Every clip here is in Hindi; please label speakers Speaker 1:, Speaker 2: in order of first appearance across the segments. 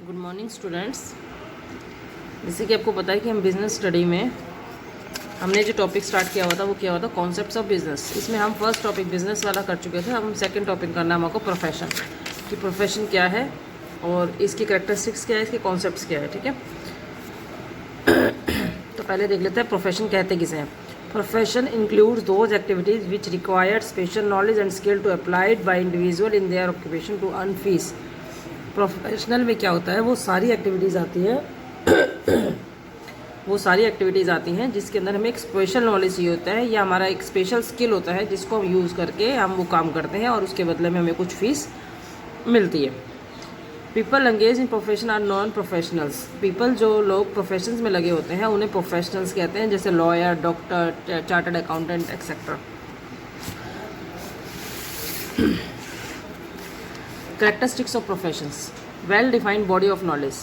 Speaker 1: Good morning students. जैसे कि आपको पता है कि हम बिज़नेस स्टडी में हमने जो टॉपिक स्टार्ट किया हुआ था वो क्या हुआ था, कॉन्सेप्ट्स ऑफ बिज़नेस। इसमें हम फर्स्ट टॉपिक बिज़नेस वाला कर चुके थे। अब हम सेकंड टॉपिक करना है हमको प्रोफेशन, कि प्रोफेशन क्या है और इसकी कैरेक्टरिस्टिक्स क्या है, इसके कॉन्सेप्ट्स क्या है। ठीक है, तो पहले देख लेते हैं प्रोफेशन कहते किसे हैं। Profession includes those activities which required special knowledge and skill to applied by individual in their occupation to earn fees. Professional में क्या होता है, वो सारी एक्टिविटीज़ आती हैं जिसके अंदर हमें एक स्पेशल नॉलेज चाहिए होता है या हमारा एक स्पेशल स्किल होता है जिसको हम यूज़ करके हम वो काम करते हैं और उसके बदले में हमें कुछ फीस मिलती है। People engage in profession are non professionals. People जो लोग प्रोफेशंस में लगे होते हैं उन्हें प्रोफेशनल्स कहते हैं, जैसे lawyer, doctor, chartered accountant etcetera. Characteristics of professions, well defined body of knowledge.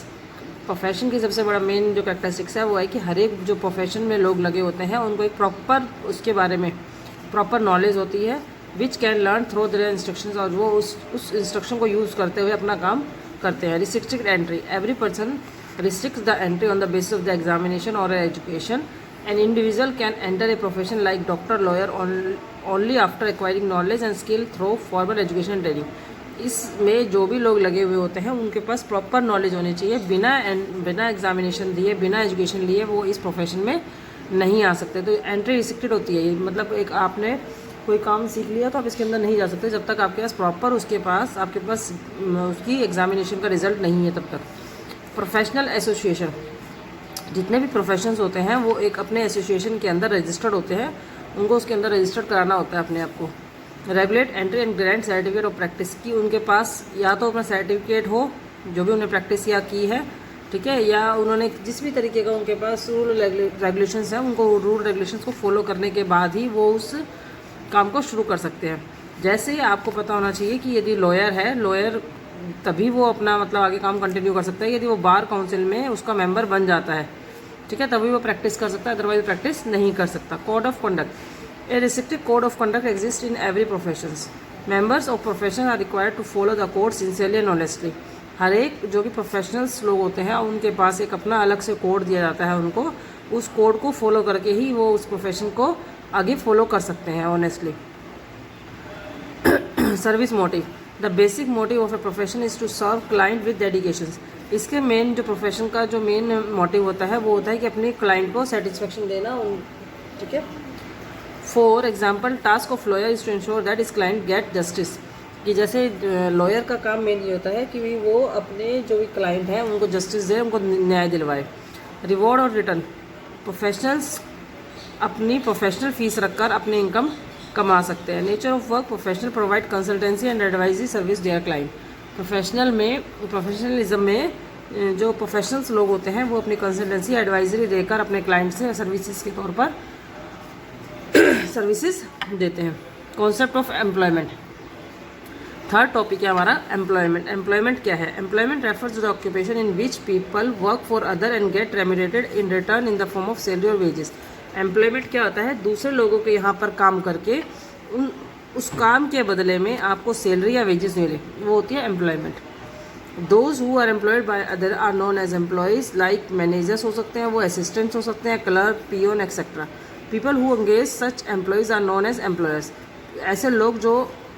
Speaker 1: Profession की सबसे बड़ा मेन जो कैरेक्टरिस्टिक्स है वो है कि हर एक जो प्रोफेशन में लोग लगे होते हैं उनको एक प्रॉपर उसके बारे में प्रॉपर नॉलेज होती है, which can learn through their instructions, और वो उस इंस्ट्रक्शन को यूज़ करते हुए अपना काम करते हैं। Restricted entry, every person restricts the entry on the basis of the examination और education. An individual can enter a profession like doctor, lawyer only after acquiring knowledge and skill through formal education and training. इसमें जो भी लोग लगे हुए होते हैं उनके पास प्रॉपर नॉलेज होनी चाहिए। बिना एग्जामिनेशन दिए, बिना एजुकेशन लिए वो इस प्रोफेशन में नहीं आ सकते। तो एंट्री रिस्ट्रिक्टेड होती है, मतलब एक आपने कोई काम सीख लिया तो आप इसके अंदर नहीं जा सकते जब तक आपके पास प्रॉपर आपके पास उसकी एग्जामिनेशन का रिजल्ट नहीं है तब तक। प्रोफेशनल एसोसिएशन, जितने भी प्रोफेशंस होते हैं वो एक अपने एसोसिएशन के अंदर रजिस्टर्ड होते हैं, उनको उसके अंदर रजिस्टर्ड कराना होता है अपने आप को। Regulate entry and grant certificate of practice, की उनके पास या तो अपना सर्टिफिकेट हो जो भी उन्हें प्रैक्टिस या की है, ठीक है, या उन्होंने जिस भी तरीके का उनके पास रूल रेगुलेशंस हैं उनको रूल रेगुलेशंस को फॉलो करने के बाद ही वो उस काम को शुरू कर सकते हैं। जैसे आपको पता होना चाहिए कि यदि लॉयर है, लॉयर तभी वो अपना मतलब आगे काम कंटिन्यू कर सकता है यदि वो बार काउंसिल में उसका मेंबर बन जाता है, ठीक है, तभी वो प्रैक्टिस कर सकता है, अदरवाइज प्रैक्टिस नहीं कर सकता। Code of conduct, A restrictive code of conduct exists in every professions. Members of profession are required to follow the code sincerely and honestly. हर एक जो भी प्रोफेशनल्स लोग होते हैं उनके पास एक अपना अलग से कोड दिया जाता है, उनको उस कोड को फॉलो करके ही वो उस प्रोफेशन को आगे फॉलो कर सकते हैं honestly. Service motive, the basic motive of a profession is to serve client with dedication. इसके मेन जो प्रोफेशन का जो मेन मोटिव होता है वो होता है कि अपने क्लाइंट को सेटिस्फेक्शन देना, ठीक है। For example, task of lawyer is to ensure that his client get justice, कि जैसे लॉयर का काम मेन ये होता है कि वो अपने जो भी क्लाइंट हैं उनको जस्टिस दे, उनको न्याय दिलवाए। रिवॉर्ड और रिटर्न, प्रोफेशनल्स अपनी प्रोफेशनल फीस रखकर अपनी इनकम कमा सकते हैं। Nature of work, professional provide consultancy and advisory service there client. Professionalism में जो प्रोफेशनल्स लोग होते हैं वो अपनी कंसल्टेंसी एडवाइजरी देकर अपने क्लाइंट से सर्विसेज के तौर पर सर्विसेज देते हैं। Concept of employment, third topic है हमारा एम्प्लॉयमेंट। एम्प्लॉयमेंट क्या है? Employment refers to the occupation in which people work for other and get remunerated in return in the form of salary और वेजेस। एम्प्लॉयमेंट क्या होता है? दूसरे लोगों के यहाँ पर काम करके उस काम के बदले में आपको सैलरी या वेजेस मिले, वो होती है employment. Those who are employed by other are known as employees, like managers हो सकते हैं, वो असिस्टेंट्स हो सकते हैं, clerk, peon etcetera. People who engage such employees are known as employers. ऐसे लोग जो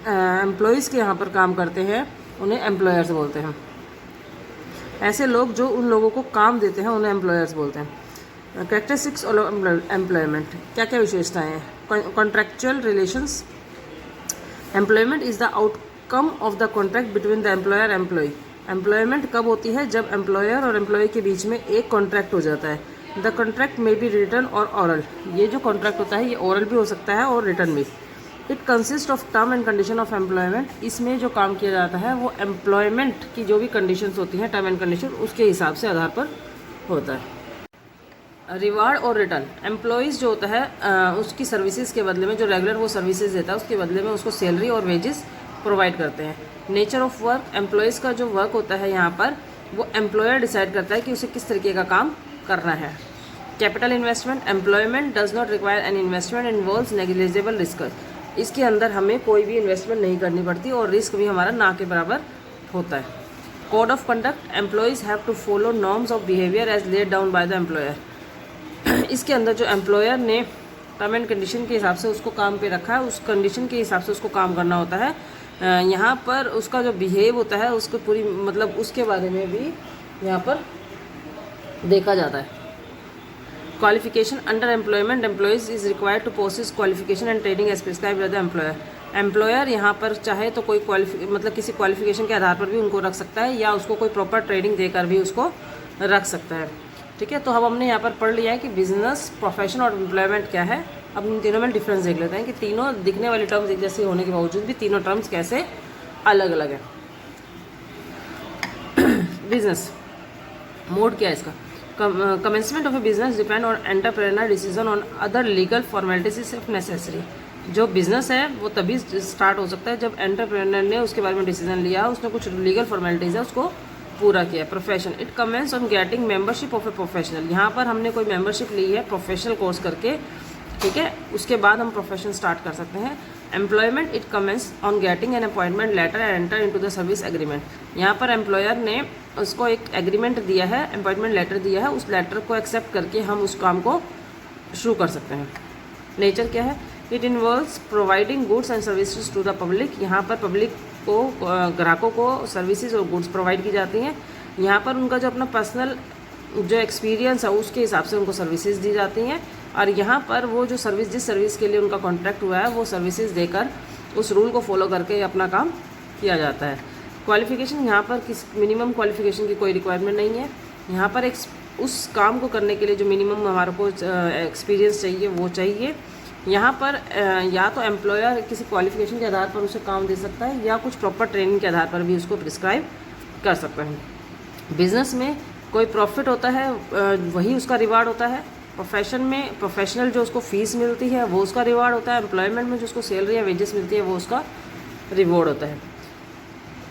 Speaker 1: एम्प्लॉयज़ के यहाँ पर काम करते हैं उन्हें एम्प्लॉयर्स बोलते हैं। ऐसे लोग जो उन लोगों को काम देते हैं उन्हें एम्प्लॉयर्स बोलते हैं। कैरेक्टरिस्टिक्स ऑफ एम्प्लॉयमेंट, क्या क्या विशेषताएँ हैं? Contractual relations, employment is the outcome of the contract between the employer employee. Employment कब होती है? जब एम्प्लॉयर और एम्प्लॉय के बीच में एक कॉन्ट्रैक्ट हो जाता है। द कॉन्ट्रैक्ट में बी रिटर्न और ऑरल, ये जो कॉन्ट्रैक्ट होता है ये ऑरल भी हो सकता है और रिटर्न भी। It consist of term and condition of employment, इसमें जो काम किया जाता है वो एम्प्लॉयमेंट की जो भी कंडीशंस होती हैं, टर्म एंड कंडीशन, उसके हिसाब से आधार पर होता है। रिवार्ड और रिटर्न, एम्प्लॉयज़ जो होता है उसकी सर्विसेज के बदले में, जो रेगुलर वो सर्विसेज देता है उसके बदले में उसको सैलरी और वेजेस प्रोवाइड करते हैं। नेचर ऑफ वर्क, एम्प्लॉयज़ का जो वर्क होता है यहाँ पर वो एम्प्लॉयर डिसाइड करता है कि उसे किस तरीके का काम करना है। Capital investment, employment does not require an investment involves negligible risk. इसके अंदर हमें कोई भी इन्वेस्टमेंट नहीं करनी पड़ती और रिस्क भी हमारा ना के बराबर होता है। Code of conduct, employees have to follow norms of behaviour as laid down by the employer. इसके अंदर जो एम्प्लॉयर ने टर्म एंड कंडीशन के हिसाब से उसको काम पे रखा है, उस कंडीशन के हिसाब से उसको काम करना होता है। यहाँ पर उसका जो बिहेव होता है उसको पूरी मतलब उसके बारे में भी यहाँ पर देखा जाता है। Qualification under employment, employees is required to possess qualification and training as prescribed by the employer. Employer यहाँ पर चाहे तो कोई मतलब किसी क्वालिफिकेशन के आधार पर भी उनको रख सकता है या उसको कोई प्रॉपर ट्रेनिंग देकर भी उसको रख सकता है। ठीक है, तो अब हमने यहाँ पर पढ़ लिया है कि बिजनेस, प्रोफेशन और एम्प्लॉयमेंट क्या है। अब इन तीनों में डिफरेंस देख लेते हैं कि तीनों दिखने वाली टर्म्स एक जैसे होने के बावजूद भी तीनों टर्म्स कैसे अलग अलग है। बिजनेस मोड क्या है इसका? Commencement of A business depend on entrepreneur decision on other legal formalities if necessary. जो बिजनेस है वो तभी स्टार्ट हो सकता है जब एंटरप्रेन्योर ने उसके बारे में डिसीजन लिया, उसने कुछ लीगल फॉर्मेलिटीज़ है उसको पूरा किया। Profession, it commences on getting membership of a professional. यहाँ पर हमने कोई मेंबरशिप ली है प्रोफेशनल कोर्स करके, ठीक है, उसके बाद हम प्रोफेशन स्टार्ट कर सकते हैं। Employment, it commences on getting an appointment letter and enter into the service agreement. यहाँ पर एम्प्लॉयर ने उसको एक एग्रीमेंट दिया है, अपॉइंटमेंट लेटर दिया है, उस लेटर को एक्सेप्ट करके हम उस काम को शुरू कर सकते हैं। नेचर क्या है? It involves providing goods and services to the public. यहाँ पर पब्लिक को, ग्राहकों को सर्विसेज और गुड्स प्रोवाइड की जाती हैं। यहाँ पर उनका जो अपना पर्सनल जो एक्सपीरियंस है उसके हिसाब से उनको सर्विसेज दी जाती हैं और यहाँ पर वो जो सर्विस, जिस सर्विस के लिए उनका कॉन्ट्रैक्ट हुआ है वो सर्विसेज देकर उस रूल को फॉलो करके अपना काम किया जाता है। क्वालिफिकेशन, यहाँ पर किस मिनिमम क्वालिफिकेशन की कोई रिक्वायरमेंट नहीं है। यहाँ पर उस काम को करने के लिए जो मिनिमम हमारे को एक्सपीरियंस चाहिए वो चाहिए। यहाँ पर या तो एम्प्लॉयर किसी क्वालिफिकेशन के आधार पर उसे काम दे सकता है या कुछ प्रॉपर ट्रेनिंग के आधार पर भी उसको प्रिस्क्राइब कर सकता है। बिजनेस में कोई प्रॉफिट होता है वही उसका रिवार्ड होता है। प्रोफेशन में प्रोफेशनल जो उसको फीस मिलती है वो उसका रिवार्ड होता है। एम्प्लॉयमेंट में जो उसको सैलरी या वेजेस मिलती है वो उसका रिवॉर्ड होता है।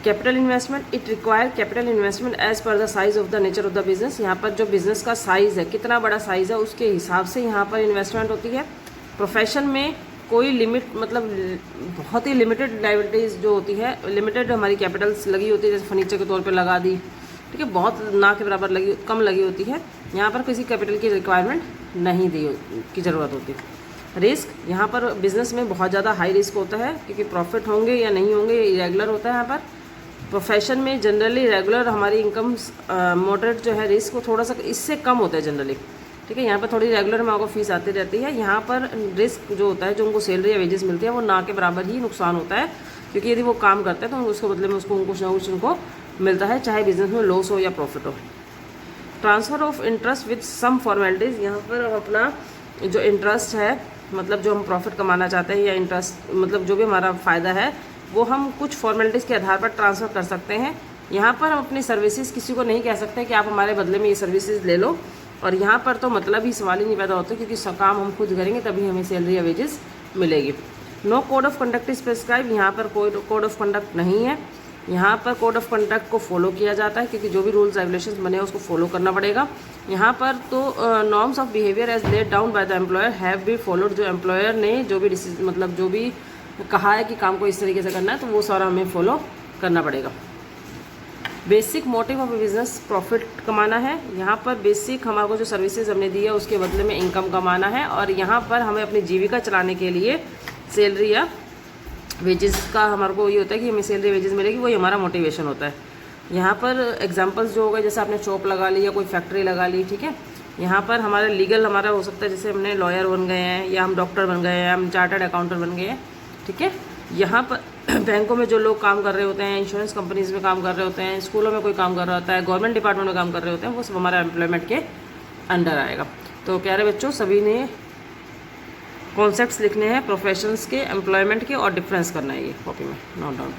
Speaker 1: Capital investment, it require capital investment as per the size of the nature of the business. यहाँ पर जो बिजनेस का साइज़ है, कितना बड़ा साइज़ है, उसके हिसाब से यहाँ पर इन्वेस्टमेंट होती है। प्रोफेशन में कोई लिमिट मतलब बहुत ही लिमिटेड लायबिलिटीज़ जो होती है, लिमिटेड हमारी कैपिटल्स लगी होती है, जैसे फर्नीचर के तौर पे लगा दी, ठीक है, बहुत ना के बराबर कम लगी होती है। यहाँ पर किसी कैपिटल की रिक्वायरमेंट नहीं की ज़रूरत होती। रिस्क, यहाँ पर बिजनेस में बहुत ज़्यादा हाई रिस्क होता है क्योंकि प्रॉफिट होंगे या नहीं होंगे ये इरेगुलर होता है यहाँ पर। प्रोफेशन में जनरली रेगुलर हमारी इनकम मॉडरेट जो है, रिस्क वो थोड़ा सा इससे कम होता है जनरली, ठीक है। यहाँ पर थोड़ी रेगुलर में आपको फीस आती रहती है। यहाँ पर रिस्क जो होता है, जो उनको सैलरी या वेजेस मिलती है वो ना के बराबर ही नुकसान होता है क्योंकि यदि वो काम करते हैं तो उसके बदले में उसको कुछ ना कुछ उनको मिलता है, चाहे बिजनेस में लॉस हो या प्रॉफिट हो। Transfer of interest with some formalities, यहाँ पर अपना जो इंटरेस्ट है, मतलब जो हम प्रॉफिट कमाना चाहते हैं या इंटरेस्ट मतलब जो भी हमारा फ़ायदा है वो हम कुछ फॉर्मेलिटीज़ के आधार पर ट्रांसफ़र कर सकते हैं। यहाँ पर हम अपनी सर्विसेज किसी को नहीं कह सकते कि आप हमारे बदले में ये सर्विसेज ले लो, और यहाँ पर तो मतलब ही सवाल ही नहीं पैदा होता क्योंकि काम हम खुद करेंगे तभी हमें सैलरी या वेजेस मिलेगी। No code of conduct is prescribe, यहाँ पर कोई कोड ऑफ कंडक्ट नहीं है। यहाँ पर कोड ऑफ कंडक्ट को फॉलो किया जाता है क्योंकि जो भी रूल्स रेगुलेशंस बने हैं उसको फॉलो करना पड़ेगा। यहाँ पर तो norms of behaviour as laid down by the employer have be followed, जो एम्प्लॉयर ने जो भी मतलब जो भी कहा है कि काम को इस तरीके से करना है तो वो सारा हमें फॉलो करना पड़ेगा। Basic motive of business profit कमाना है। यहाँ पर बेसिक हमारे को जो सर्विसेज हमने दी है उसके बदले में इनकम कमाना है, और यहाँ पर हमें अपनी जीविका चलाने के लिए सैलरी या वेजेस का हमारे को ये होता है कि हमें सैलरी वेजेस मिलेगी, वही हमारा मोटिवेशन होता है। यहाँ पर एग्जांपल्स जो हो गए, जैसे आपने शॉप लगा ली या कोई फैक्ट्री लगा ली, ठीक है, यहाँ पर हमारा लीगल हमारा हो सकता है, जैसे हमने लॉयर बन गए हैं या हम डॉक्टर बन गए हैं, हम चार्टर्ड अकाउंटेंट बन गए हैं, ठीक है। यहाँ पर बैंकों में जो लोग काम कर रहे होते हैं, इंश्योरेंस कंपनीज में काम कर रहे होते हैं, स्कूलों में कोई काम कर रहा होता है, गवर्नमेंट डिपार्टमेंट में काम कर रहे होते हैं, वो सब हमारा एम्प्लॉयमेंट के अंडर आएगा। तो प्यारे बच्चों, सभी ने कॉन्सेप्ट्स लिखने हैं प्रोफेशंस के, एम्प्लॉयमेंट के, और डिफरेंस करना है ये कॉपी में नोट डाउन।